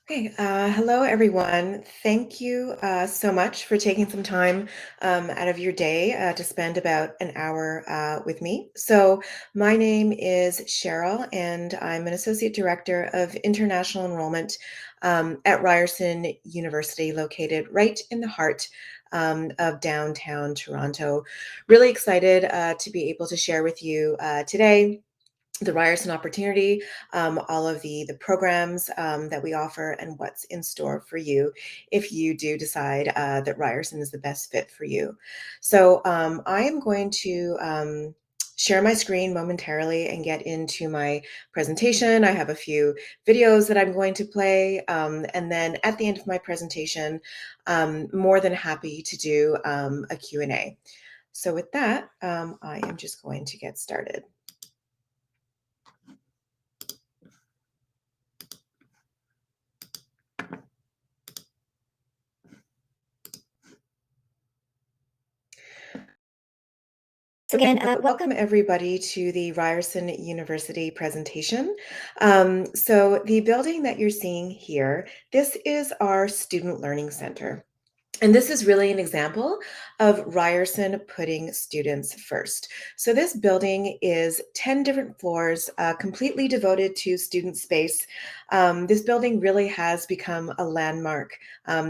Hello everyone. Thank you so much for taking some time out of your day to spend about an hour with me. So, my name is Cheryl, and I'm an Associate Director of International Enrollment at Ryerson University, located right in the heart of downtown Toronto. Really excited to be able to share with you today the Ryerson opportunity, all of the programs that we offer, and what's in store for you if you do decide that Ryerson is the best fit for you. So I am going to share my screen momentarily and get into my presentation. I have a few videos that I'm going to play, and then at the end of my presentation, more than happy to do a Q&A. So with that, I am just going to get started. So again, welcome everybody to the Ryerson University presentation. So the building that you're seeing here, this is our Student Learning Center. And this is really an example of Ryerson putting students first. So this building is 10 different floors, completely devoted to student space. This building really has become a landmark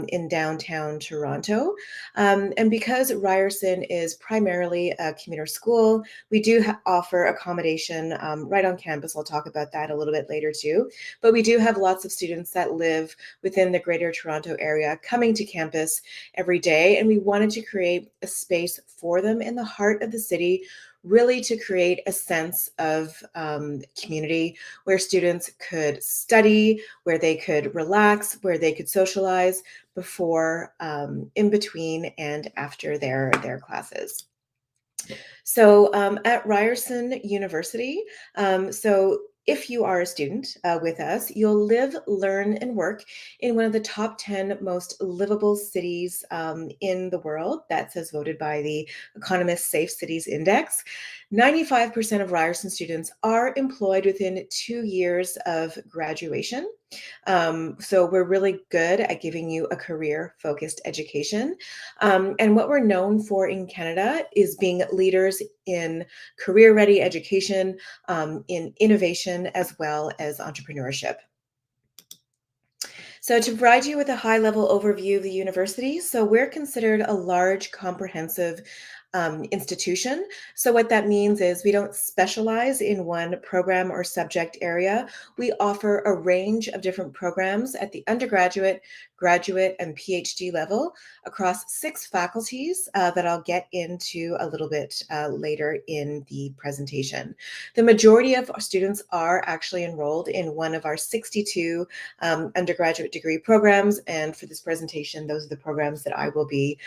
in downtown Toronto. And because Ryerson is primarily a commuter school, we do offer accommodation right on campus. I'll talk about that a little bit later too. But we do have lots of students that live within the Greater Toronto area coming to campus every day, and we wanted to create a space for them in the heart of the city, really to create a sense of community where students could study, where they could relax, where they could socialize before, in between, and after their classes. So at Ryerson University, so if you are a student with us, you'll live, learn, and work in one of the top 10 most livable cities in the world. That's as voted by the Economist Safe Cities Index. 95% of Ryerson students are employed within 2 years of graduation. So we're really good at giving you a career-focused education. And what we're known for in Canada is being leaders in career-ready education, in innovation, as well as entrepreneurship. So to provide you with a high-level overview of the university, so we're considered a large, comprehensive institution. So what that means is we don't specialize in one program or subject area. We offer a range of different programs at the undergraduate, graduate, and PhD level across 6 faculties that I'll get into a little bit later in the presentation. The majority of our students are actually enrolled in one of our 62 undergraduate degree programs, and for this presentation, those are the programs that I will be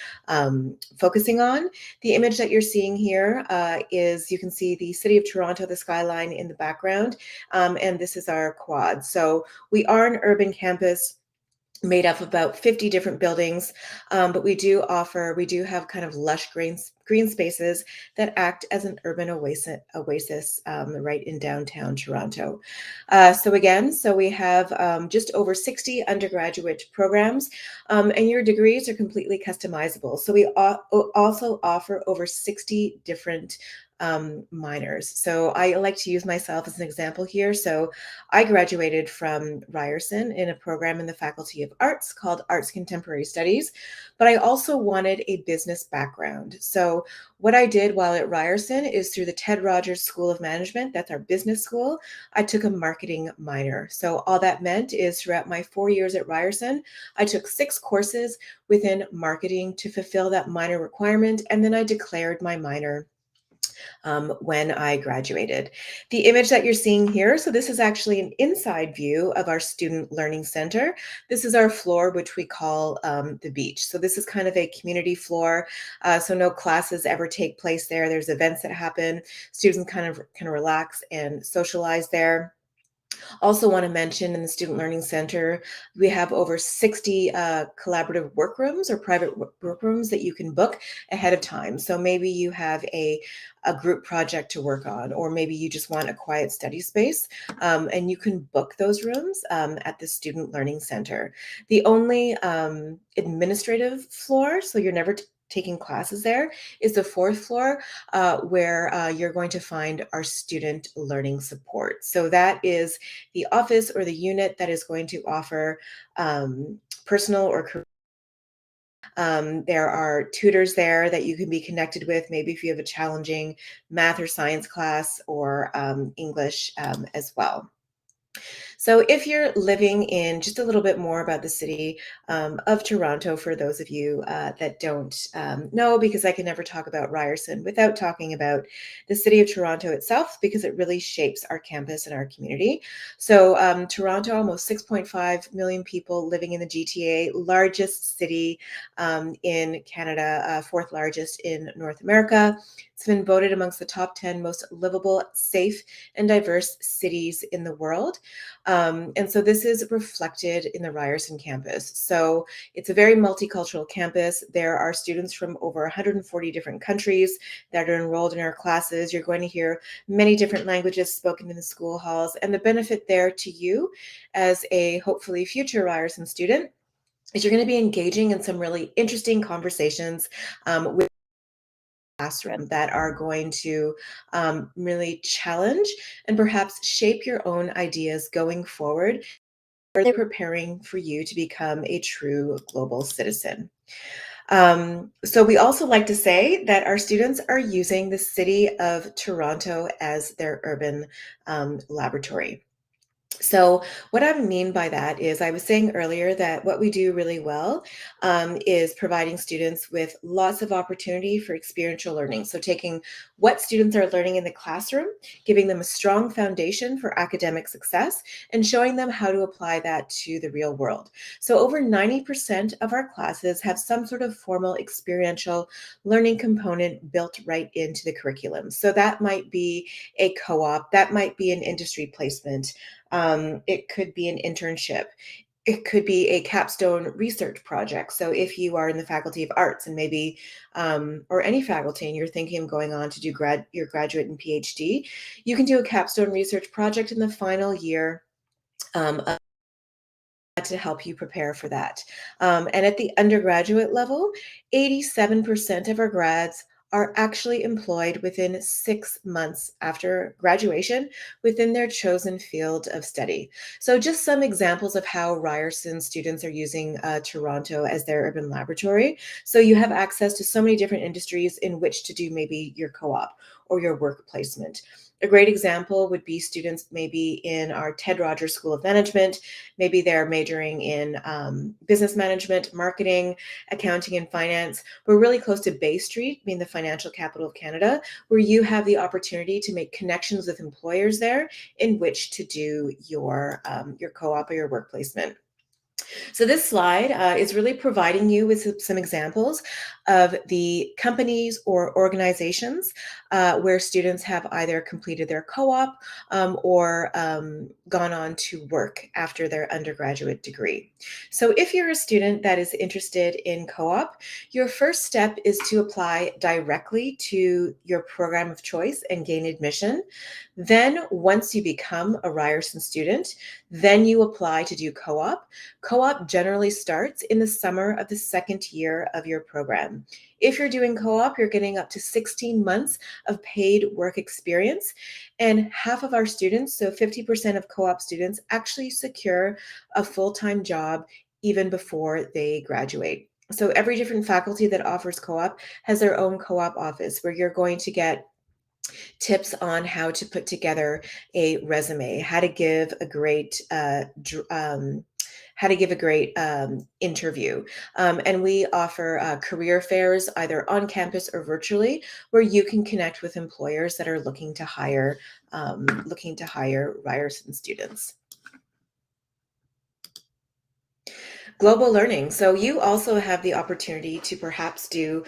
focusing on. The image that you're seeing here is, you can see the city of Toronto, the skyline in the background, and this is our quad. So we are an urban campus made up of about 50 different buildings, but we do have kind of lush green spaces that act as an urban oasis right in downtown Toronto. So we have just over 60 undergraduate programs, and your degrees are completely customizable. So we also offer over 60 different minors. So I like to use myself as an example here. So I graduated from Ryerson in a program in the Faculty of Arts called Arts Contemporary Studies, but I also wanted a business background. So what I did while at Ryerson is, through the Ted Rogers School of Management, that's our business school, I took a marketing minor. So all that meant is, throughout my 4 years at Ryerson, I took 6 courses within marketing to fulfill that minor requirement, and then I declared my minor when I graduated. The image that you're seeing here, so this is actually an inside view of our Student Learning Center. This is our floor, which we call the beach. So this is kind of a community floor. So no classes ever take place there. There's events that happen. Students kind of relax and socialize there. Also want to mention in the Student Learning Center, we have over 60 collaborative workrooms or private workrooms that you can book ahead of time. So maybe you have a group project to work on, or maybe you just want a quiet study space, and you can book those rooms at the Student Learning Center. The only administrative floor, so you're never taking classes there, is the fourth floor, where you're going to find our student learning support. So that is the office or the unit that is going to offer personal or career. There are tutors there that you can be connected with, maybe if you have a challenging math or science class, or English as well. So if you're living in, just a little bit more about the city of Toronto, for those of you that don't know, because I can never talk about Ryerson without talking about the city of Toronto itself, because it really shapes our campus and our community. So Toronto, almost 6.5 million people living in the GTA, largest city in Canada, fourth largest in North America. It's been voted amongst the top 10 most livable, safe, and diverse cities in the world. And so this is reflected in the Ryerson campus. So it's a very multicultural campus. There are students from over 140 different countries that are enrolled in our classes. You're going to hear many different languages spoken in the school halls. And the benefit there to you as a hopefully future Ryerson student is you're going to be engaging in some really interesting conversations with classroom that are going to really challenge and perhaps shape your own ideas going forward, or they're preparing for you to become a true global citizen. So we also like to say that our students are using the city of Toronto as their urban laboratory. So what I mean by that is, I was saying earlier that what we do really well is providing students with lots of opportunity for experiential learning. So taking what students are learning in the classroom, giving them a strong foundation for academic success, and showing them how to apply that to the real world. So over 90% of our classes have some sort of formal experiential learning component built right into the curriculum. So that might be a co-op, that might be an industry placement, it could be an internship. It could be a capstone research project. So if you are in the Faculty of Arts and maybe, or any faculty, and you're thinking of going on to do your graduate and PhD, you can do a capstone research project in the final year to help you prepare for that. And at the undergraduate level, 87% of our grads are actually employed within 6 months after graduation within their chosen field of study. So just some examples of how Ryerson students are using Toronto as their urban laboratory. So you have access to so many different industries in which to do maybe your co-op or your work placement. A great example would be students maybe in our Ted Rogers School of Management. Maybe they're majoring in business management, marketing, accounting, and finance. We're really close to Bay Street, being the financial capital of Canada, where you have the opportunity to make connections with employers there in which to do your co-op or your work placement. So this slide is really providing you with some examples of the companies or organizations where students have either completed their co-op or gone on to work after their undergraduate degree. So if you're a student that is interested in co-op, your first step is to apply directly to your program of choice and gain admission. Then once you become a Ryerson student, then you apply to do co-op. Co-op generally starts in the summer of the second year of your program. If you're doing co-op, you're getting up to 16 months of paid work experience. And half of our students, so 50% of co-op students, actually secure a full-time job even before they graduate. So every different faculty that offers co-op has their own co-op office where you're going to get tips on how to put together a resume, how to give a great interview. And we offer career fairs either on campus or virtually, where you can connect with employers that are looking to hire Ryerson students. Global learning. So you also have the opportunity to perhaps do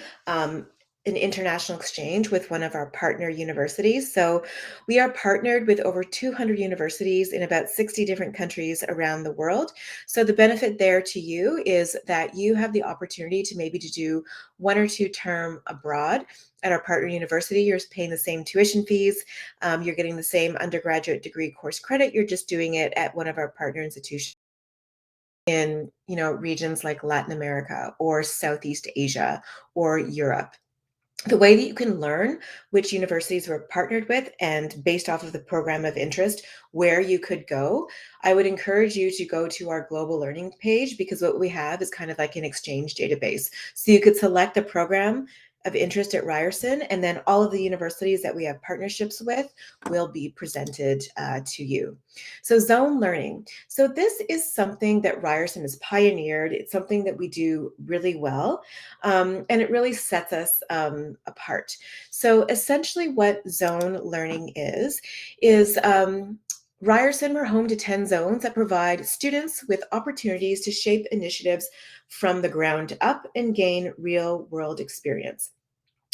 an international exchange with one of our partner universities. So we are partnered with over 200 universities in about 60 different countries around the world. So the benefit there to you is that you have the opportunity to maybe to do 1 or 2 term abroad at our partner university. You're paying the same tuition fees. You're getting the same undergraduate degree course credit. You're just doing it at one of our partner institutions in, regions like Latin America or Southeast Asia or Europe. The way that you can learn which universities we're partnered with and based off of the program of interest, where you could go, I would encourage you to go to our global learning page, because what we have is kind of like an exchange database. So you could select the program of interest at Ryerson, and then all of the universities that we have partnerships with will be presented to you. So zone learning. So this is something that Ryerson has pioneered. It's something that we do really well, and it really sets us apart. So essentially what zone learning is Ryerson, we're home to 10 zones that provide students with opportunities to shape initiatives from the ground up and gain real world experience.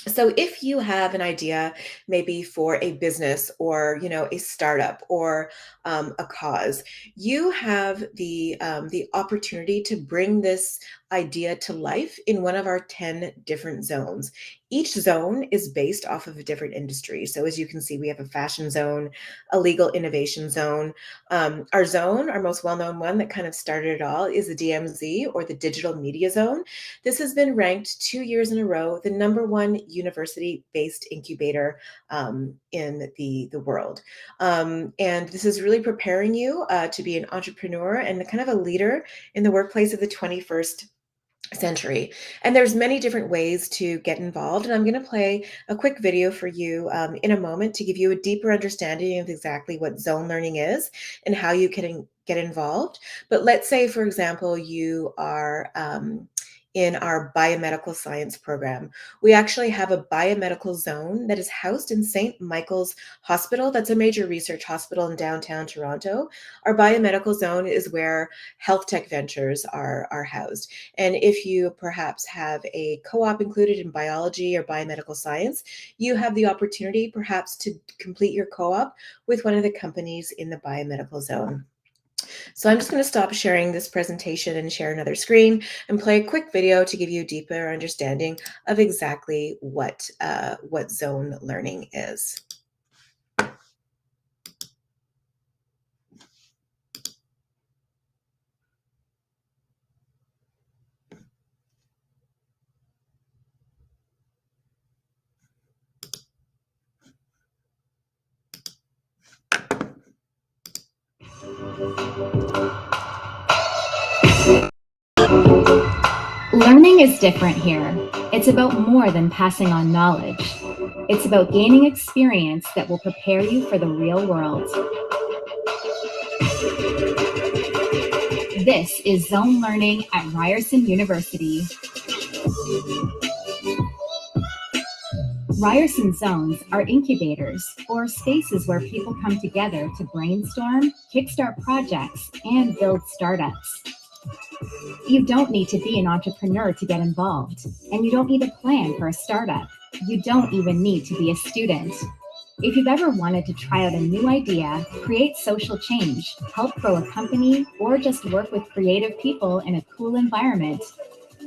So if you have an idea, maybe for a business or a startup or a cause, you have the opportunity to bring this idea to life in one of our 10 different zones. Each zone is based off of a different industry. So as you can see, we have a fashion zone, a legal innovation zone. Our zone, our most well-known one that kind of started it all, is the DMZ, or the digital media zone. This has been ranked 2 years in a row the #1 university-based incubator in the world. And this is really preparing you to be an entrepreneur and kind of a leader in the workplace of the 21st century. And there's many different ways to get involved. And I'm going to play a quick video for you in a moment to give you a deeper understanding of exactly what zone learning is and how you can get involved. But let's say, for example, you are in our biomedical science program. We actually have a biomedical zone that is housed in St. Michael's Hospital. That's a major research hospital in downtown Toronto. Our biomedical zone is where health tech ventures are housed. And if you perhaps have a co-op included in biology or biomedical science, you have the opportunity perhaps to complete your co-op with one of the companies in the biomedical zone. So I'm just going to stop sharing this presentation and share another screen and play a quick video to give you a deeper understanding of exactly what zone learning is. Learning is different here. It's about more than passing on knowledge. It's about gaining experience that will prepare you for the real world. This is Zone Learning at Ryerson University. Ryerson zones are incubators, or spaces where people come together to brainstorm, kickstart projects, and build startups. You don't need to be an entrepreneur to get involved, and you don't need a plan for a startup. You don't even need to be a student. If you've ever wanted to try out a new idea, create social change, help grow a company, or just work with creative people in a cool environment,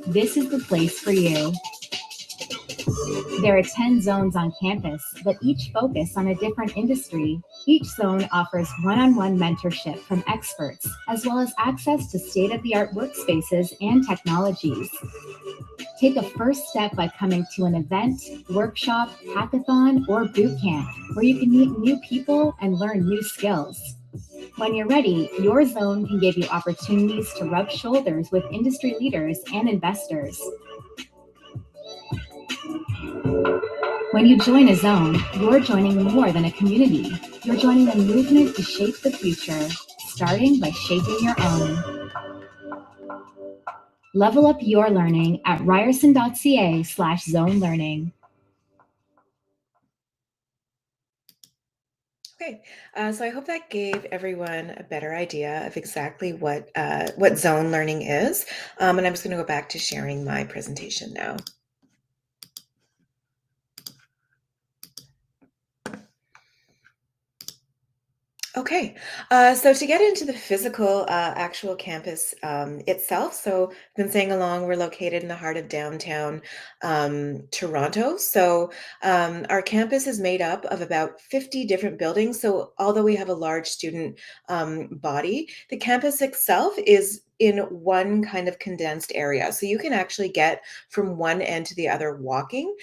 this is the place for you. There are 10 zones on campus that each focus on a different industry. Each zone offers one-on-one mentorship from experts, as well as access to state-of-the-art workspaces and technologies. Take a first step by coming to an event, workshop, hackathon, or boot camp where you can meet new people and learn new skills. When you're ready, your zone can give you opportunities to rub shoulders with industry leaders and investors. When you join a zone, you're joining more than a community. You're joining a movement to shape the future, starting by shaping your own. Level up your learning at ryerson.ca/zone learning. Okay, so I hope that gave everyone a better idea of exactly what zone learning is. And I'm just going to go back to sharing my presentation now. Okay, so to get into the physical, actual campus itself, so I've been saying along, we're located in the heart of downtown Toronto. So our campus is made up of about 50 different buildings. So although we have a large student body, the campus itself is in one kind of condensed area. So you can actually get from one end to the other walking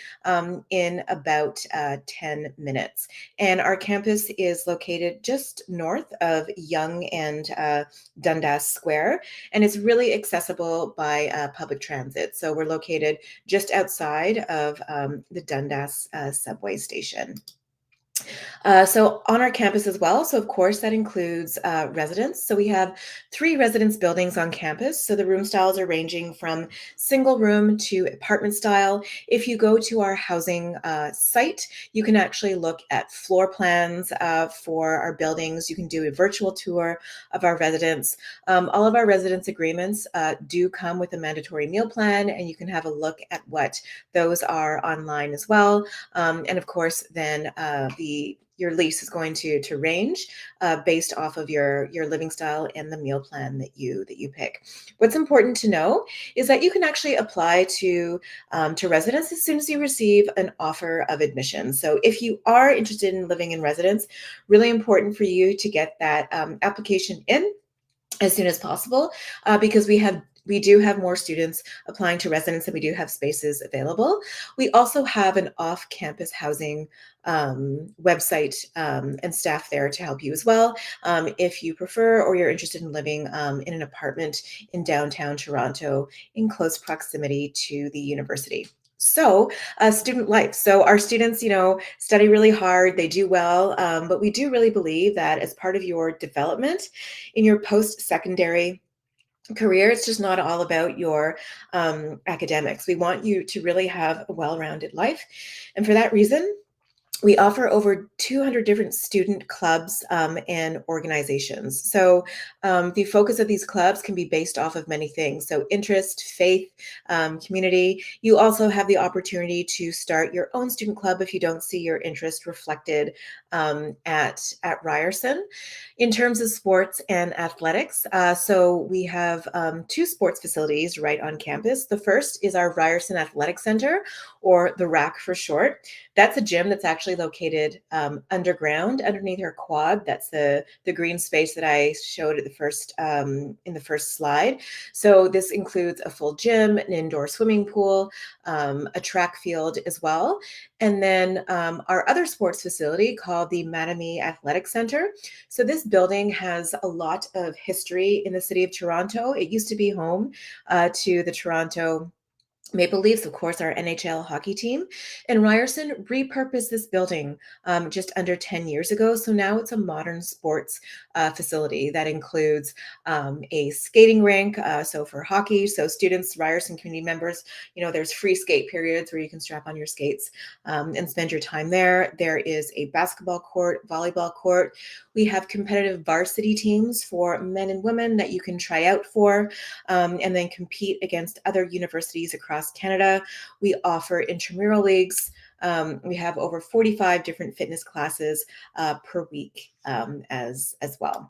in about 10 minutes. And our campus is located just north of Yonge and Dundas Square, and it's really accessible by public transit. So we're located just outside of the Dundas subway station. So on our campus as well, so of course that includes residence. So we have 3 residence buildings on campus. So the room styles are ranging from single room to apartment style. If you go to our housing site, you can actually look at floor plans for our buildings. You can do a virtual tour of our residence. All of our residence agreements do come with a mandatory meal plan, and you can have a look at what those are online as well. And of course, then your lease is going to range based off of your living style and the meal plan that you pick. What's important to know is that you can actually apply to residence as soon as you receive an offer of admission. So if you are interested in living in residence, really important for you to get that application in as soon as possible because we do have more students applying to residence and we do have spaces available. We also have an off-campus housing website and staff there to help you as well if you prefer or you're interested in living in an apartment in downtown Toronto in close proximity to the university. So, student life. So, our students, study really hard, they do well, but we do really believe that as part of your development in your post secondary career, it's just not all about your academics. We want you to really have a well rounded life. And for that reason, we offer over 200 different student clubs and organizations. So the focus of these clubs can be based off of many things. So interest, faith, community. You also have the opportunity to start your own student club if you don't see your interest reflected at Ryerson. In terms of sports and athletics, so we have 2 sports facilities right on campus. The first is our Ryerson Athletic Center, or the RAC for short. That's a gym that's actually located underground underneath our quad. That's the green space that I showed at the first in the first slide. So this includes a full gym, an indoor swimming pool, a track field as well. And then our other sports facility called the Mattamy Athletic Center. So this building has a lot of history in the city of Toronto. It used to be home to the Toronto Maple Leafs, of course, our NHL hockey team. And Ryerson repurposed this building just under 10 years ago. So now it's a modern sports facility that includes a skating rink. So for hockey, so students, Ryerson community members, there's free skate periods where you can strap on your skates and spend your time there. There is a basketball court, volleyball court. We have competitive varsity teams for men and women that you can try out for and then compete against other universities across Canada. We offer intramural leagues. We have over 45 different fitness classes per week as well.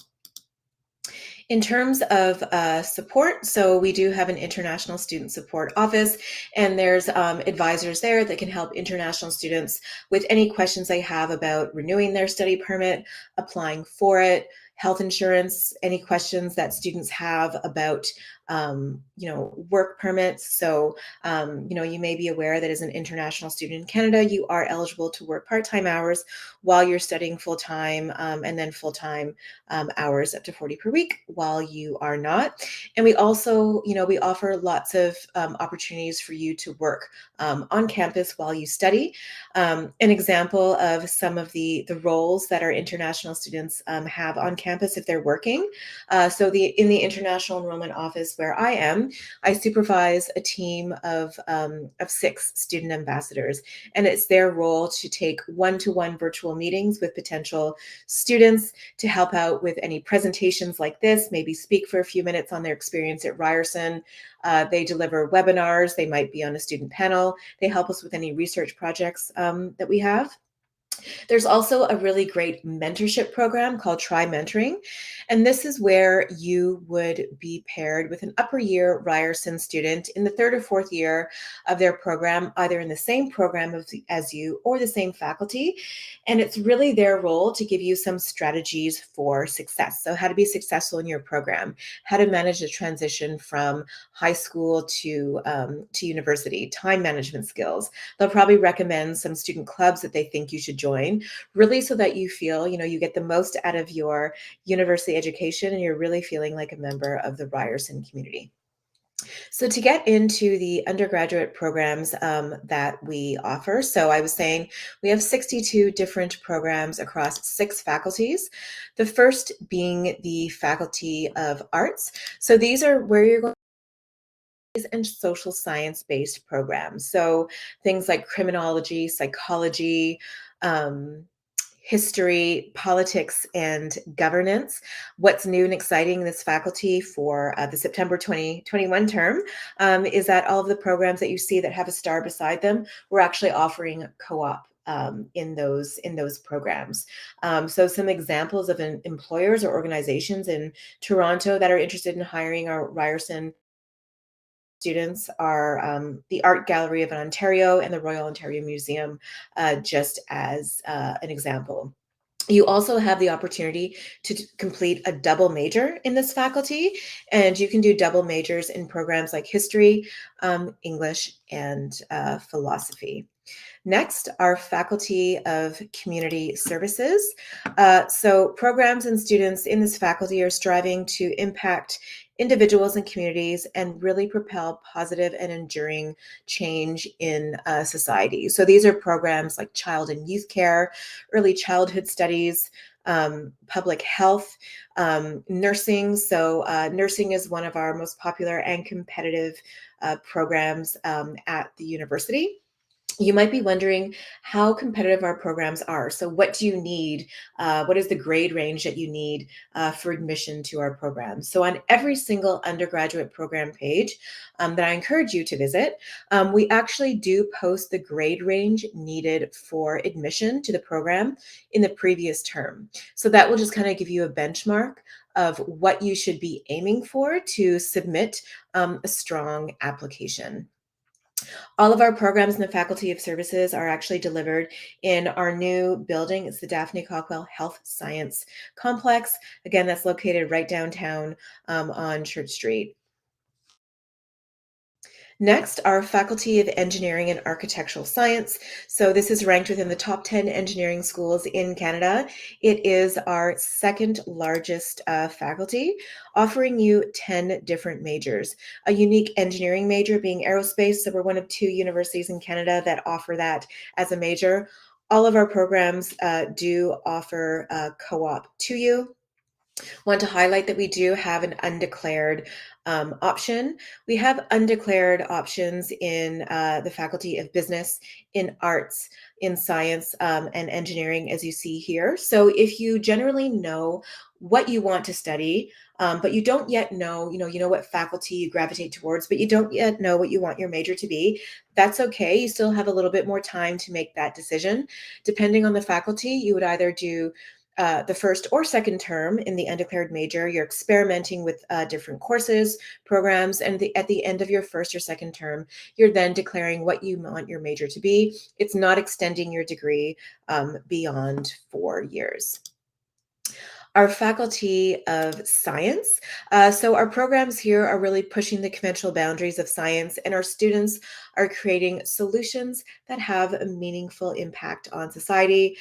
In terms of support, so we do have an international student support office, and there's advisors there that can help international students with any questions they have about renewing their study permit, applying for it, health insurance, any questions that students have about work permits. So, you may be aware that as an international student in Canada, you are eligible to work part-time hours while you're studying full-time and then full-time hours up to 40 per week while you are not. And we also, we offer lots of opportunities for you to work on campus while you study. An example of some of the roles that our international students have on campus if they're working. So in the International Enrollment Office where I am, I supervise a team of 6 student ambassadors, and it's their role to take one-to-one virtual meetings with potential students to help out with any presentations like this, maybe speak for a few minutes on their experience at Ryerson. They deliver webinars. They might be on a student panel. They help us with any research projects that we have. There's also a really great mentorship program called Try Mentoring. And this is where you would be paired with an upper year Ryerson student in the third or fourth year of their program, either in the same program as you or the same faculty. And it's really their role to give you some strategies for success. So, how to be successful in your program, how to manage the transition from high school to university, time management skills. They'll probably recommend some student clubs that they think you should join, really so that you feel, you get the most out of your university education and you're really feeling like a member of the Ryerson community. So to get into the undergraduate programs that we offer, so I was saying we have 62 different programs across 6 faculties. The first being the Faculty of Arts. So these are where you're going and social science based programs. So things like criminology, psychology, um, history, politics, and governance. What's new and exciting in this faculty for the September 2021 term is that all of the programs that you see that have a star beside them, we're actually offering co-op in those programs. So some examples of employers or organizations in Toronto that are interested in hiring our Ryerson students are the Art Gallery of Ontario and the Royal Ontario Museum, just as an example. You also have the opportunity to complete a double major in this faculty, and you can do double majors in programs like history, English, and philosophy. Next, our Faculty of Community Services. So programs and students in this faculty are striving to impact individuals and communities and really propel positive and enduring change in society. So these are programs like child and youth care, early childhood studies, public health, nursing. So nursing is one of our most popular and competitive programs at the university. You might be wondering how competitive our programs are. So, what do you need? What is the grade range that you need for admission to our program? So, on every single undergraduate program page that I encourage you to visit, we actually do post the grade range needed for admission to the program in the previous term. So, that will just kind of give you a benchmark of what you should be aiming for to submit a strong application. All of our programs in the Faculty of Services are actually delivered in our new building. It's the Daphne Cockwell Health Science Complex. Again, that's located right downtown on Church Street. Next, our Faculty of Engineering and Architectural Science. So this is ranked within the top 10 engineering schools in Canada. It is our second largest faculty, offering you 10 different majors. A unique engineering major being aerospace. So we're one of 2 universities in Canada that offer that as a major. All of our programs do offer co-op to you. Want to highlight that we do have an undeclared option. We have undeclared options in the Faculty of Business, in Arts, in Science, and Engineering, as you see here. So if you generally know what you want to study, but you don't yet know, you know what faculty you gravitate towards, but you don't yet know what you want your major to be, that's okay. You still have a little bit more time to make that decision. Depending on the faculty, you would either do the first or second term in the undeclared major. You're experimenting with different courses, programs, and at the end of your first or second term, you're then declaring what you want your major to be. It's not extending your degree beyond 4 years. Our Faculty of Science. So our programs here are really pushing the conventional boundaries of science, and our students are creating solutions that have a meaningful impact on society.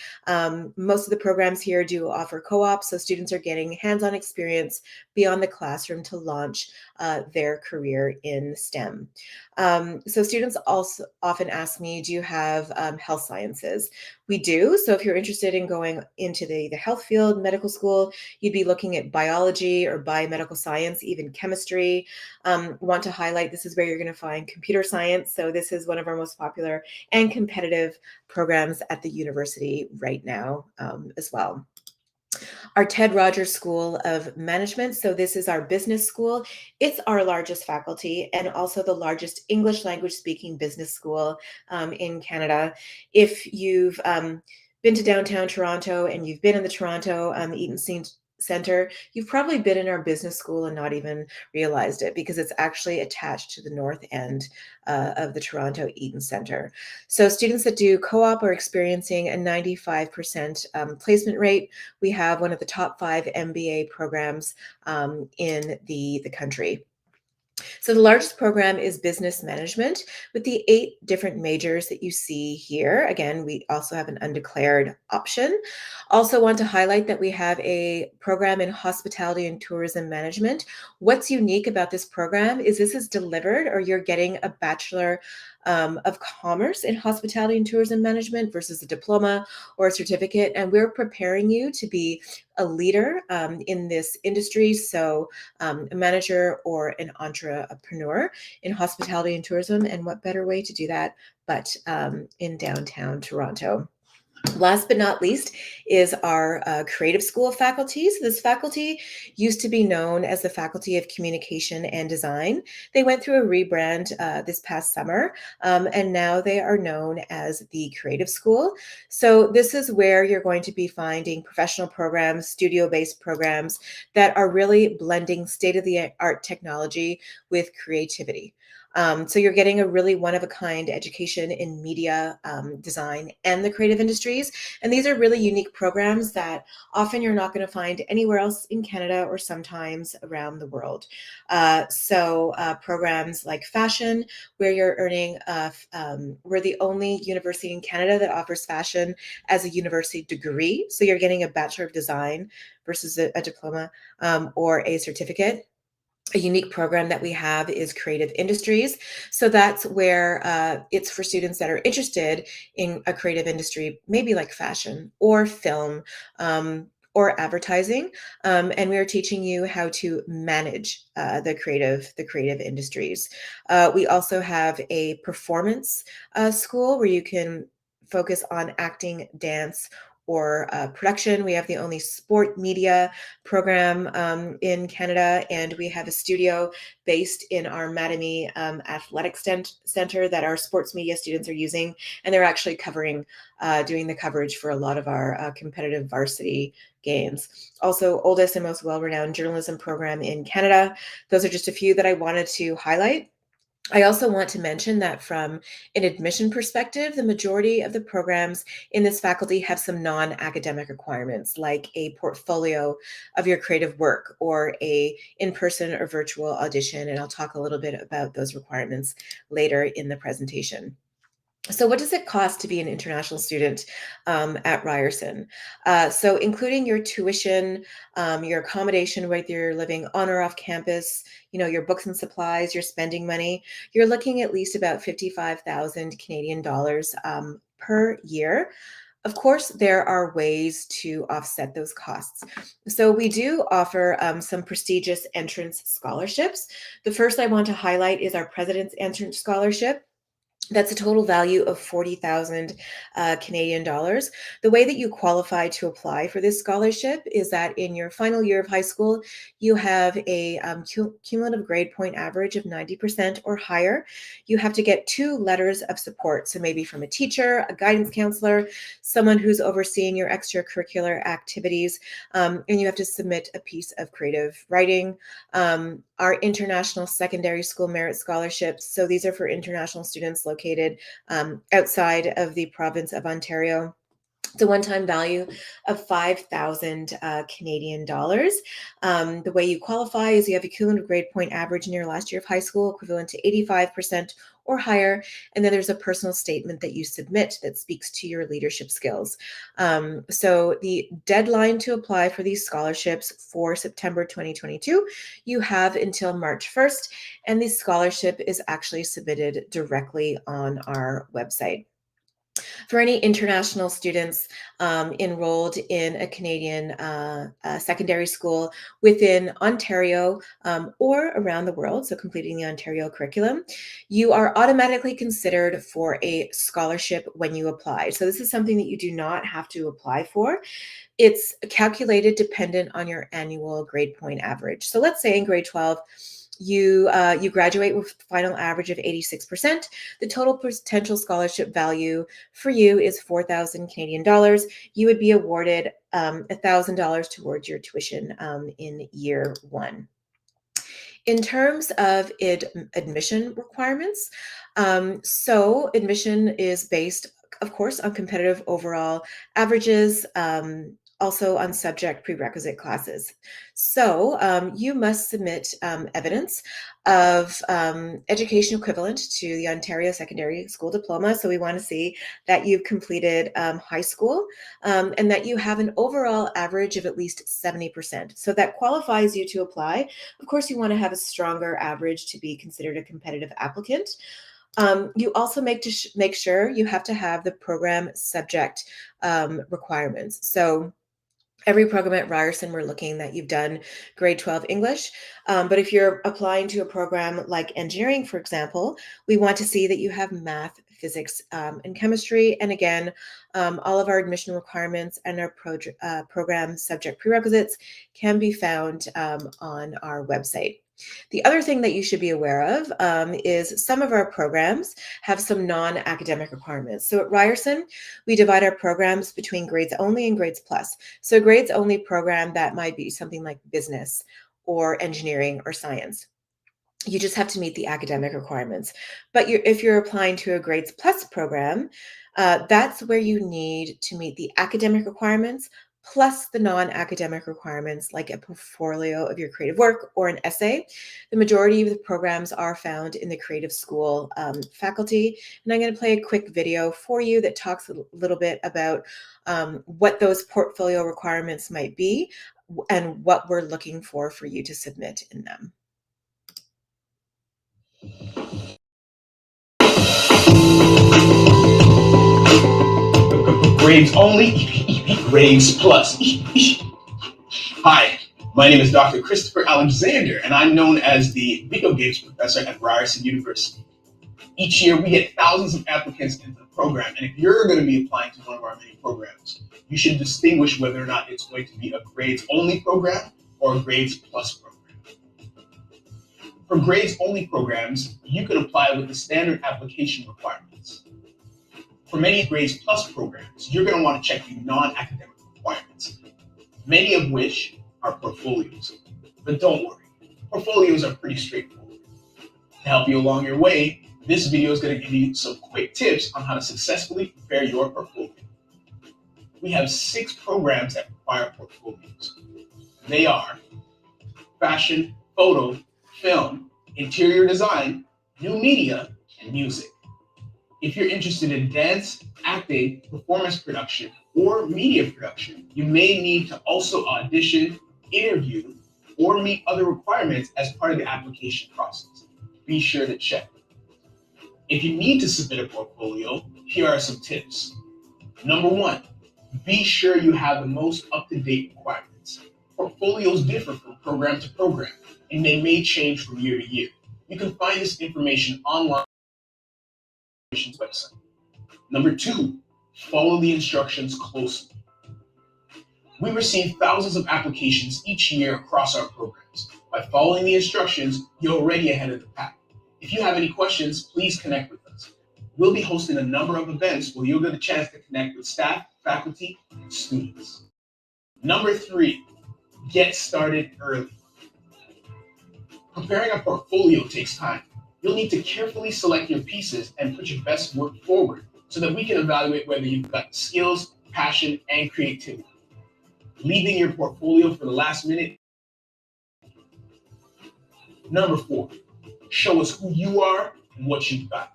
Most of the programs here do offer co-ops, so students are getting hands-on experience beyond the classroom to launch their career in STEM. So students also often ask me, do you have health sciences? We do. So if you're interested in going into the health field, medical school, you'd be looking at biology or biomedical science, even chemistry. Want to highlight this is where you're going to find computer science. So this is one of our most popular and competitive programs at the university right now as well. Our Ted Rogers School of Management. So this is our business school. It's our largest faculty and also the largest English language speaking business school in Canada. If you've been to downtown Toronto and you've been in the Toronto Eaton Center, you've probably been in our business school and not even realized it because it's actually attached to the north end of the Toronto Eaton Center. So students that do co-op are experiencing a 95% placement rate. We have one of the top 5 MBA programs in the country. So the largest program is business management with the 8 different majors that you see here. Again, we also have an undeclared option. Also want to highlight that we have a program in hospitality and tourism management. What's unique about this program is this is delivered, or you're getting a Bachelor of Commerce in hospitality and tourism management versus a diploma or a certificate. And we're preparing you to be a leader in this industry. So a manager or an entrepreneur in hospitality and tourism. And what better way to do that but in downtown Toronto? Last but not least is our creative school of faculty. So this faculty used to be known as the Faculty of Communication and Design. They went through a rebrand this past summer, and now they are known as the Creative School. So this is where you're going to be finding professional programs, studio-based programs that are really blending state-of-the-art technology with creativity. So you're getting a really one-of-a-kind education in media, design, and the creative industries. And these are really unique programs that often you're not going to find anywhere else in Canada or sometimes around the world. Programs like fashion, where you're earning, we're the only university in Canada that offers fashion as a university degree. So you're getting a Bachelor of Design versus a diploma or a certificate. A unique program that we have is creative industries. So that's where it's for students that are interested in a creative industry, maybe like fashion or film or advertising. And we are teaching you how to manage the creative industries. We also have a performance school where you can focus on acting, dance, or production. We have the only sport media program in Canada, and we have a studio based in our Mattamy athletic center that our sports media students are using, and they're actually doing the coverage for a lot of our competitive varsity games. Also, oldest and most well-renowned journalism program in Canada. Those are just a few that I wanted to highlight. I also want to mention that from an admission perspective, the majority of the programs in this faculty have some non-academic requirements, like a portfolio of your creative work or a in-person or virtual audition. And I'll talk a little bit about those requirements later in the presentation. So what does it cost to be an international student at Ryerson? So including your tuition, your accommodation, whether you're living on or off campus, your books and supplies, your spending money, you're looking at least about 55,000 Canadian dollars per year. Of course, there are ways to offset those costs. So we do offer some prestigious entrance scholarships. The first I want to highlight is our President's Entrance Scholarship. That's a total value of 40,000 Canadian dollars. The way that you qualify to apply for this scholarship is that in your final year of high school, you have a cumulative grade point average of 90% or higher. You have to get 2 letters of support. So maybe from a teacher, a guidance counselor, someone who's overseeing your extracurricular activities, and you have to submit a piece of creative writing. Our International Secondary School Merit Scholarships. So these are for international students located outside of the province of Ontario. It's a one-time value of 5,000 Canadian dollars. The way you qualify is you have a cumulative grade point average in your last year of high school equivalent to 85% or higher. And then there's a personal statement that you submit that speaks to your leadership skills. So the deadline to apply for these scholarships for September 2022, you have until March 1st, and the scholarship is actually submitted directly on our website. For any international students enrolled in a Canadian secondary school within Ontario or around the world, so completing the Ontario curriculum, you are automatically considered for a scholarship when you apply. So this is something that you do not have to apply for. It's calculated dependent on your annual grade point average. So let's say in grade 12, You graduate with a final average of 86%. The total potential scholarship value for you is 4,000 Canadian dollars. You would be awarded $1,000 towards your tuition in year one. In terms of admission requirements, so admission is based, of course, on competitive overall averages, also on subject prerequisite classes. So you must submit evidence of education equivalent to the Ontario Secondary School Diploma. So we want to see that you've completed high school and that you have an overall average of at least 70%. So that qualifies you to apply. Of course, you want to have a stronger average to be considered a competitive applicant. You also make sure you have to have the program subject requirements. So every program at Ryerson, we're looking that you've done grade 12 English. But if you're applying to a program like engineering, for example, we want to see that you have math, physics, and chemistry. And again, all of our admission requirements and our program subject prerequisites can be found on our website. The other thing that you should be aware of is some of our programs have some non-academic requirements. So at Ryerson, we divide our programs between grades only and grades plus. So grades only program, that might be something like business or engineering or science. You just have to meet the academic requirements. But if you're applying to a grades plus program, that's where you need to meet the academic requirements plus the non-academic requirements like a portfolio of your creative work or an essay. The majority of the programs are found in the creative school faculty. And I'm going to play a quick video for you that talks a little bit about what those portfolio requirements might be and what we're looking for you to submit in them. Grades only, grades plus. Hi, my name is Dr. Christopher Alexander, and I'm known as the video games professor at Ryerson University. Each year, we get thousands of applicants into the program, and if you're going to be applying to one of our many programs, you should distinguish whether or not it's going to be a grades only program or a grades plus program. For grades only programs, you can apply with the standard application requirements. For many grades plus programs, you're going to want to check the non-academic requirements, many of which are portfolios. But don't worry, portfolios are pretty straightforward. To help you along your way, this video is going to give you some quick tips on how to successfully prepare your portfolio. We have 6 programs that require portfolios. They are fashion, photo, film, interior design, new media, and music. If you're interested in dance, acting, performance production, or media production, you may need to also audition, interview, or meet other requirements as part of the application process. Be sure to check. If you need to submit a portfolio, here are some tips. Number 1, be sure you have the most up-to-date requirements. Portfolios differ from program to program, and they may change from year to year. You can find this information online on the website. Number 2, follow the instructions closely. We receive thousands of applications each year across our programs. By following the instructions, you're already ahead of the pack. If you have any questions, please connect with us. We'll be hosting a number of events where you'll get a chance to connect with staff, faculty, and students. Number 3, get started early. Preparing a portfolio takes time. You'll need to carefully select your pieces and put your best work forward so that we can evaluate whether you've got skills, passion, and creativity. Leaving your portfolio for the last minute. Number 4, show us who you are and what you've got.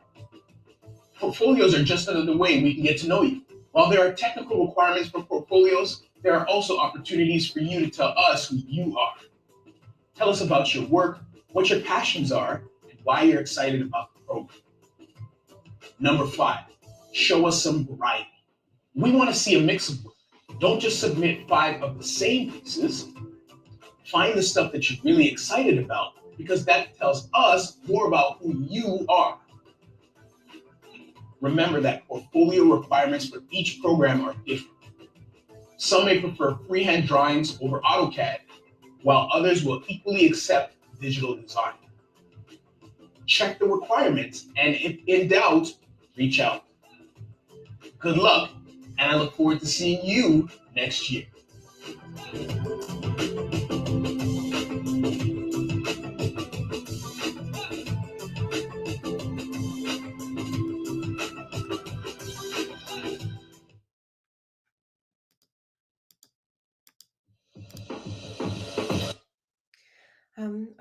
Portfolios are just another way we can get to know you. While there are technical requirements for portfolios, there are also opportunities for you to tell us who you are. Tell us about your work, what your passions are, and why you're excited about the program. Number 5, show us some variety. We want to see a mix of work. Don't just submit 5 of the same pieces. Find the stuff that you're really excited about, because that tells us more about who you are. Remember that portfolio requirements for each program are different. Some may prefer freehand drawings over AutoCAD, while others will equally accept digital design. check the requirements, and if in doubt, reach out. Good luck, and I look forward to seeing you next year.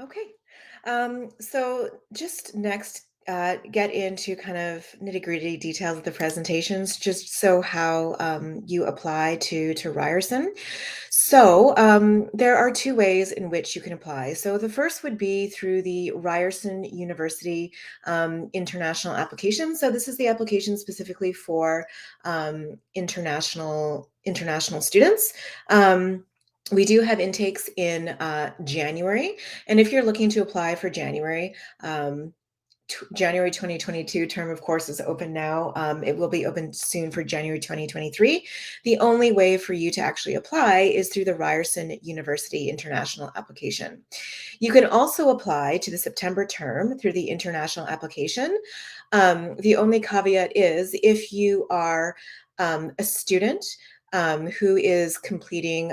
Okay. So just next, get into kind of nitty-gritty details of the presentations, just so how you apply to Ryerson. So there are two ways in which you can apply. So the first would be through the Ryerson University international application. So this is the application specifically for international students. We do have intakes in January, and if you're looking to apply for January, January 2022 term, of course, is open now. It will be open soon for January 2023. The only way for you to actually apply is through the Ryerson University International application. You can also apply to the September term through the international application. The only caveat is if you are a student who is completing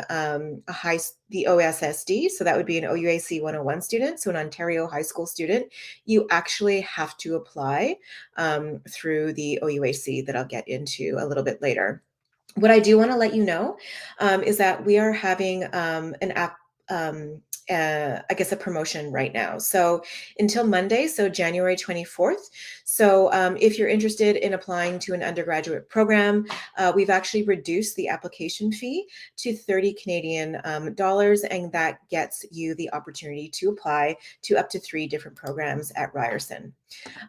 the OSSD, so that would be an OUAC 101 student, so an Ontario high school student, you actually have to apply through the OUAC that I'll get into a little bit later. What I do want to let you know is that we are having an app, I guess, a promotion right now. So until Monday, so January 24th. So if you're interested in applying to an undergraduate program, we've actually reduced the application fee to 30 Canadian dollars, and that gets you the opportunity to apply to up to 3 different programs at Ryerson.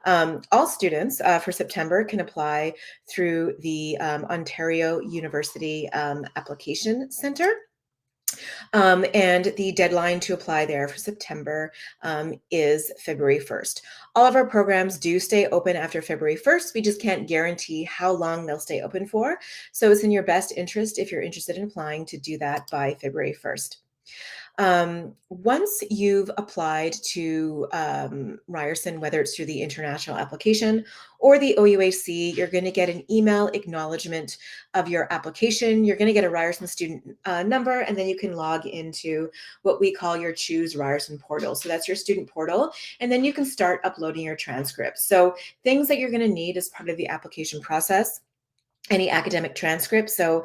All students for September can apply through the Ontario University Application Center. And the deadline to apply there for September is February 1st. All of our programs do stay open after February 1st. We just can't guarantee how long they'll stay open for. So it's in your best interest, if you're interested in applying, to do that by February 1st. Once you've applied to Ryerson, whether it's through the international application or the OUAC, you're going to get an email acknowledgement of your application. You're going to get a Ryerson student number, and then you can log into what we call your Choose Ryerson portal. So that's your student portal, and then you can start uploading your transcripts. So things that you're going to need as part of the application process: any academic transcript. So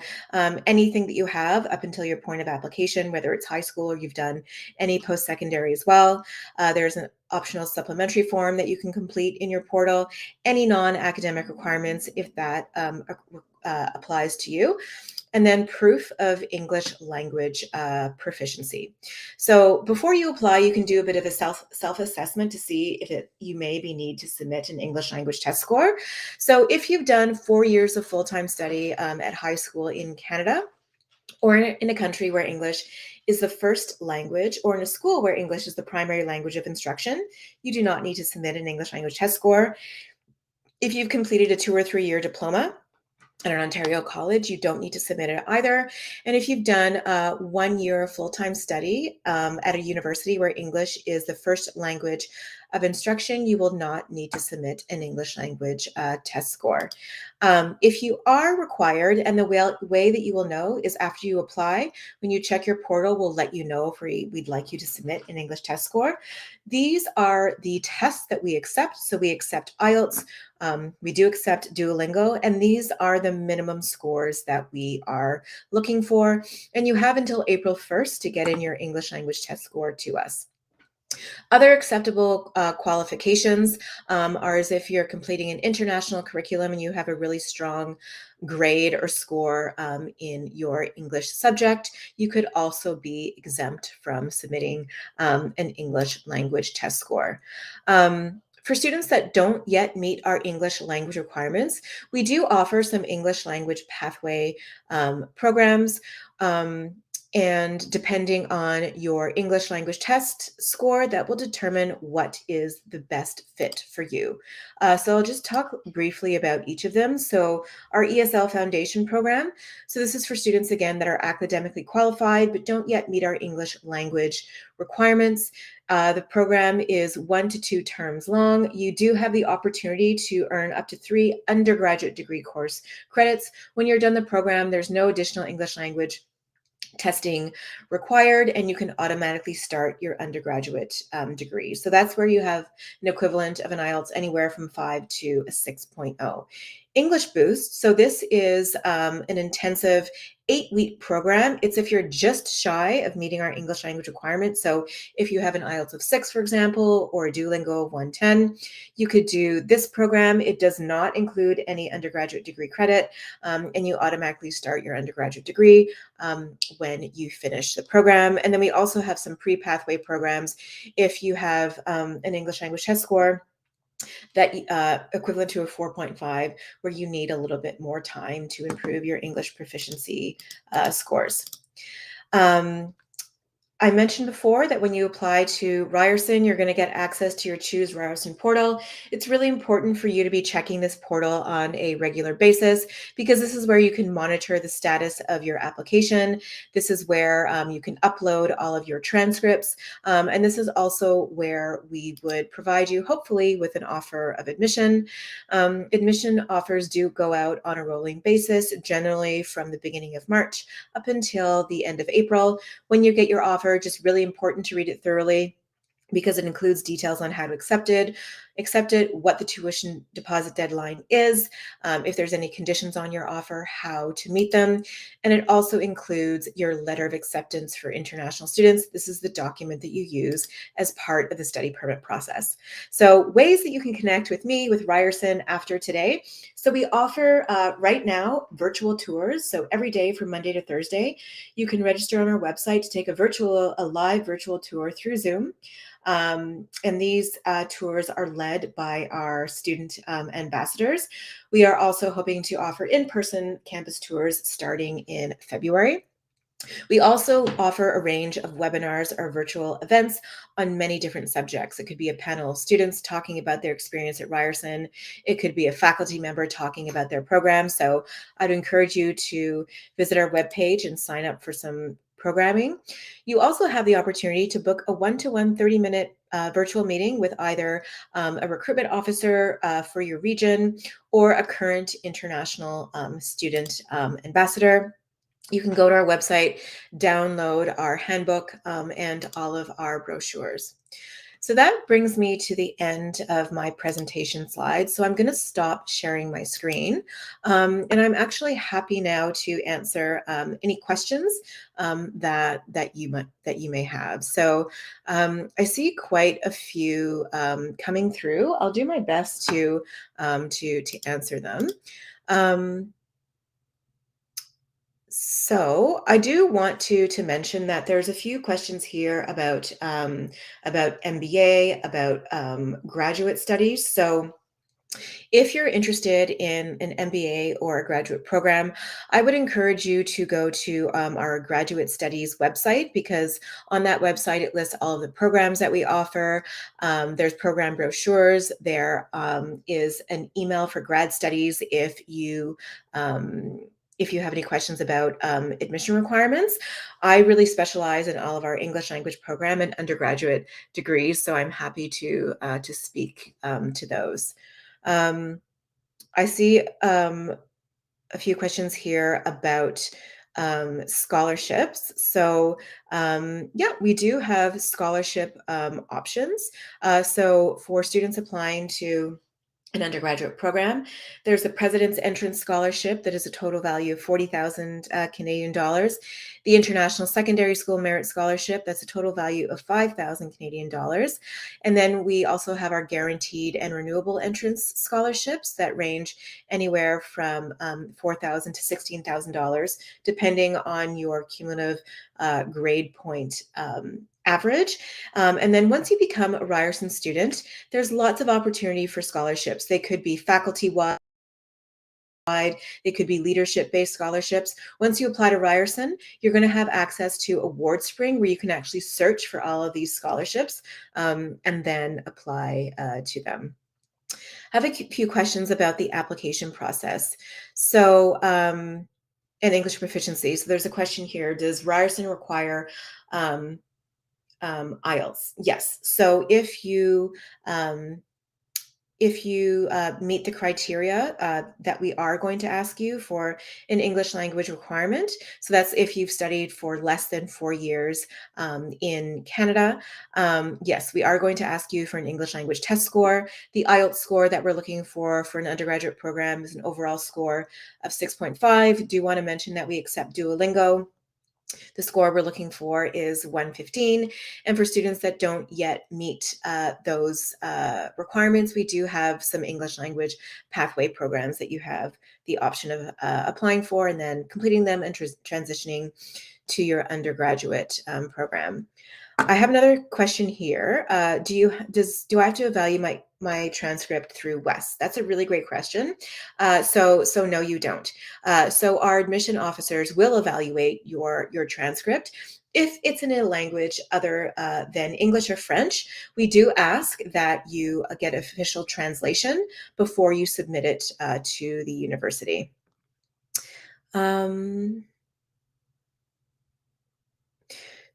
anything that you have up until your point of application, whether it's high school or you've done any post-secondary as well. There's an optional supplementary form that you can complete in your portal, any non-academic requirements if that applies to you. And then proof of English language proficiency. So before you apply, you can do a bit of a self-assessment to see if you maybe need to submit an English language test score. So if you've done 4 years of full-time study at high school in Canada, or in a country where English is the first language, or in a school where English is the primary language of instruction, you do not need to submit an English language test score. If you've completed a 2 or 3 year diploma at an Ontario college, you don't need to submit it either. And if you've done 1 year of full-time study at a university where English is the first language of instruction, you will not need to submit an English language test score. If you are required, and the way that you will know is after you apply, when you check your portal, we'll let you know if we'd like you to submit an English test score. These are the tests that we accept. So we accept Ielts, we do accept Duolingo, and these are the minimum scores that we are looking for. And you have until April 1st to get in your English language test score to us. Other acceptable qualifications are as if you're completing an international curriculum and you have a really strong grade or score in your English subject. You could also be exempt from submitting an English language test score. For students that don't yet meet our English language requirements, we do offer some English language pathway programs. And depending on your English language test score, that will determine what is the best fit for you. So I'll just talk briefly about each of them. So our ESL Foundation Program. So this is for students, again, that are academically qualified but don't yet meet our English language requirements. The program is 1 to 2 terms long. You do have the opportunity to earn up to 3 undergraduate degree course credits. When you're done the program, there's no additional English language testing required, and you can automatically start your undergraduate degree. So that's where you have an equivalent of an Ielts anywhere from 5 to a 6.0. English Boost. So this is an intensive 8-week program. It's if you're just shy of meeting our English language requirements. So if you have an Ielts of 6, for example, or a Duolingo of 110, you could do this program. It does not include any undergraduate degree credit, and you automatically start your undergraduate degree when you finish the program. And then we also have some pre-pathway programs if you have an English language test score that equivalent to a 4.5, where you need a little bit more time to improve your English proficiency scores. I mentioned before that when you apply to Ryerson, you're going to get access to your Choose Ryerson Portal. It's really important for you to be checking this portal on a regular basis because this is where you can monitor the status of your application. This is where you can upload all of your transcripts. And this is also where we would provide you, hopefully, with an offer of admission. Admission offers do go out on a rolling basis, generally from the beginning of March up until the end of April. When you get your offer, just really important to read it thoroughly because it includes details on how to accept it, what the tuition deposit deadline is, if there's any conditions on your offer, how to meet them. And it also includes your letter of acceptance for international students. This is the document that you use as part of the study permit process. So ways that you can connect with me, with Ryerson after today. So we offer right now virtual tours. So every day from Monday to Thursday, you can register on our website to take a live virtual tour through Zoom. And these tours are led by our student ambassadors. We are also hoping to offer in-person campus tours starting in February. We also offer a range of webinars or virtual events on many different subjects. It could be a panel of students talking about their experience at Ryerson. It could be a faculty member talking about their program. So I'd encourage you to visit our webpage and sign up for some programming. You also have the opportunity to book a one-to-one 30-minute virtual meeting with either a recruitment officer for your region or a current international student ambassador. You can go to our website, download our handbook, and all of our brochures. So that brings me to the end of my presentation slides. So I'm going to stop sharing my screen. And I'm actually happy now to answer any questions that you may have. So I see quite a few coming through. I'll do my best to answer them. So I do want to mention that there's a few questions here about MBA, about graduate studies. So if you're interested in an MBA or a graduate program, I would encourage you to go to our graduate studies website, because on that website, it lists all of the programs that we offer. There's program brochures. There is an email for grad studies if you have any questions about admission requirements. I really specialize in all of our English language program and undergraduate degrees, so I'm happy to speak to those. I see a few questions here about scholarships. So yeah, we do have scholarship options. So for students applying to an undergraduate program, there's the President's Entrance Scholarship that is a total value of 40,000 Canadian dollars. The International Secondary School Merit Scholarship, that's a total value of 5,000 Canadian dollars. And then we also have our Guaranteed and Renewable Entrance Scholarships that range anywhere from $4,000 to $16,000, depending on your cumulative grade point average. And then once you become a Ryerson student, there's lots of opportunity for scholarships. They could be faculty-wide, They could be leadership-based scholarships. Once you apply to Ryerson, you're going to have access to Award Spring, where you can actually search for all of these scholarships and then apply to them. I have a few questions about the application process. So, and English proficiency. So there's a question here: does Ryerson require IELTS? Yes. So if you meet the criteria that we are going to ask you for an English language requirement, so that's if you've studied for less than 4 years in Canada, yes, we are going to ask you for an English language test score. The Ielts score that we're looking for an undergraduate program is an overall score of 6.5. Do want to mention that we accept Duolingo. The score we're looking for is 115. And for students that don't yet meet those requirements, we do have some English language pathway programs that you have the option of applying for and then completing them and transitioning to your undergraduate program. I have another question here. Do I have to evaluate my transcript through WES? That's a really great question. So no, you don't. So our admission officers will evaluate your transcript. If it's in a language other than English or French, we do ask that you get official translation before you submit it to the university.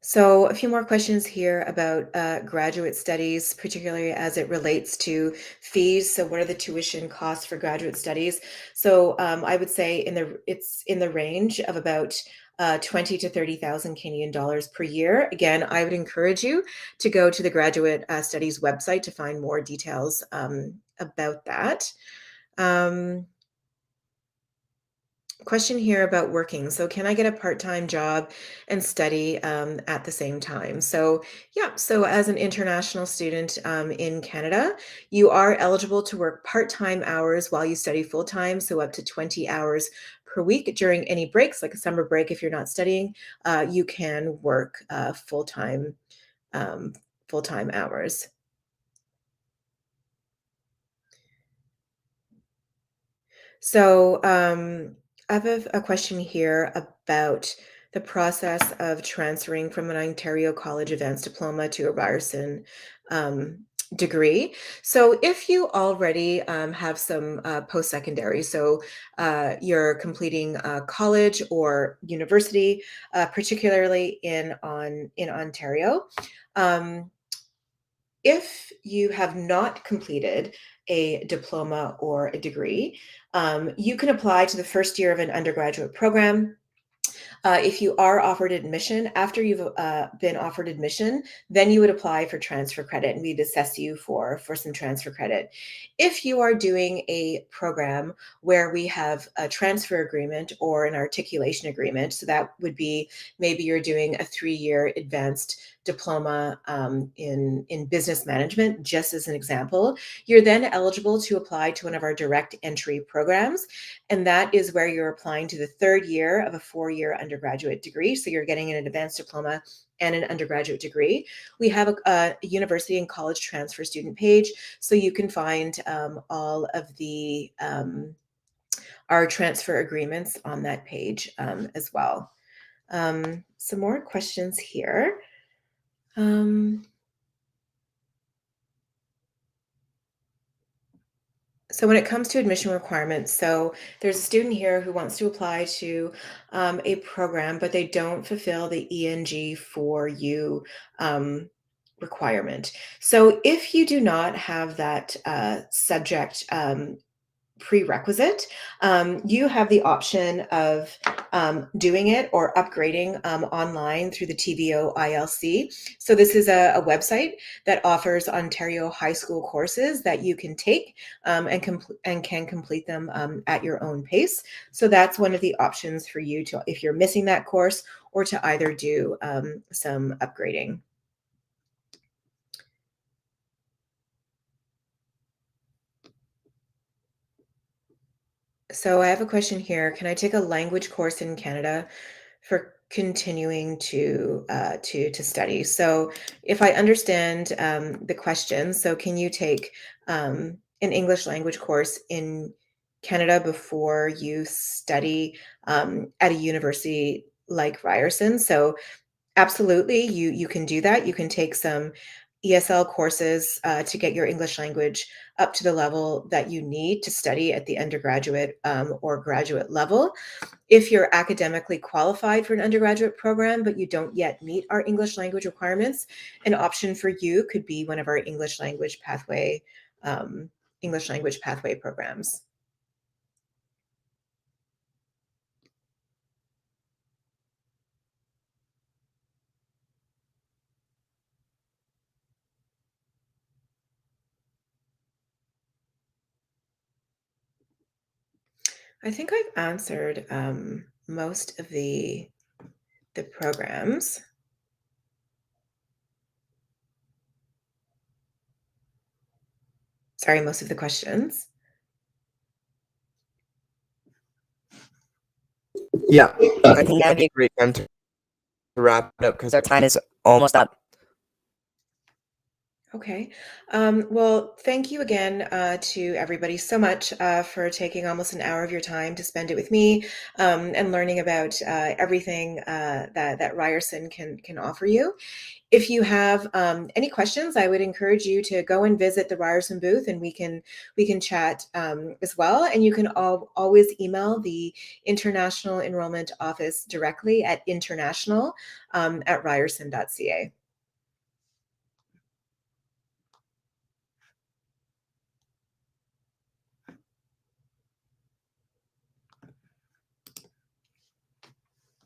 So a few more questions here about graduate studies, particularly as it relates to fees. So what are the tuition costs for graduate studies? So I would say it's in the range of about 20 to 30,000 Canadian dollars per year. Again, I would encourage you to go to the Graduate Studies website to find more details about that. Question here about working. So can I get a part-time job and study at the same time? So yeah, so as an international student in Canada, you are eligible to work part-time hours while you study full-time, so up to 20 hours per week. During any breaks, like a summer break, if you're not studying, you can work full-time hours. So I have a question here about the process of transferring from an Ontario College Advanced Diploma to a Ryerson degree. So if you already have some post-secondary, so you're completing college or university, particularly in Ontario, if you have not completed a diploma or a degree, you can apply to the first year of an undergraduate program. If you are offered admission, after you've been offered admission, then you would apply for transfer credit and we'd assess you for some transfer credit. If you are doing a program where we have a transfer agreement or an articulation agreement, so that would be maybe you're doing a 3-year advanced diploma in business management, just as an example, you're then eligible to apply to one of our direct entry programs. And that is where you're applying to the 3rd year of a 4-year undergraduate degree. So you're getting an advanced diploma and an undergraduate degree. We have a university and college transfer student page, so you can find all of the our transfer agreements on that page as well. Some more questions here. So when it comes to admission requirements, so there's a student here who wants to apply to a program, but they don't fulfill the ENG4U requirement. So if you do not have that subject prerequisite, you have the option of doing it or upgrading online through the TVO ILC. So this is a website that offers Ontario high school courses that you can take and can complete them at your own pace. So that's one of the options for you to, if you're missing that course, or to either do some upgrading. So I have a question here. Can I take a language course in Canada for continuing to study? So if I understand the question, so can you take an English language course in Canada before you study at a university like Ryerson. So absolutely, you can do that. You can take some ESL courses to get your English language up to the level that you need to study at the undergraduate or graduate level. If you're academically qualified for an undergraduate program, but you don't yet meet our English language requirements, an option for you could be one of our um, English language pathway programs. I think I've answered most of the programs. Sorry, most of the questions. Yeah, I think that'd be a great time to wrap it up because our time is almost up. Okay. Well, thank you again to everybody so much for taking almost an hour of your time to spend it with me and learning about everything that Ryerson can offer you. If you have any questions, I would encourage you to go and visit the Ryerson booth, and we can chat as well. And you can always email the International Enrollment Office directly at international@ryerson.ca.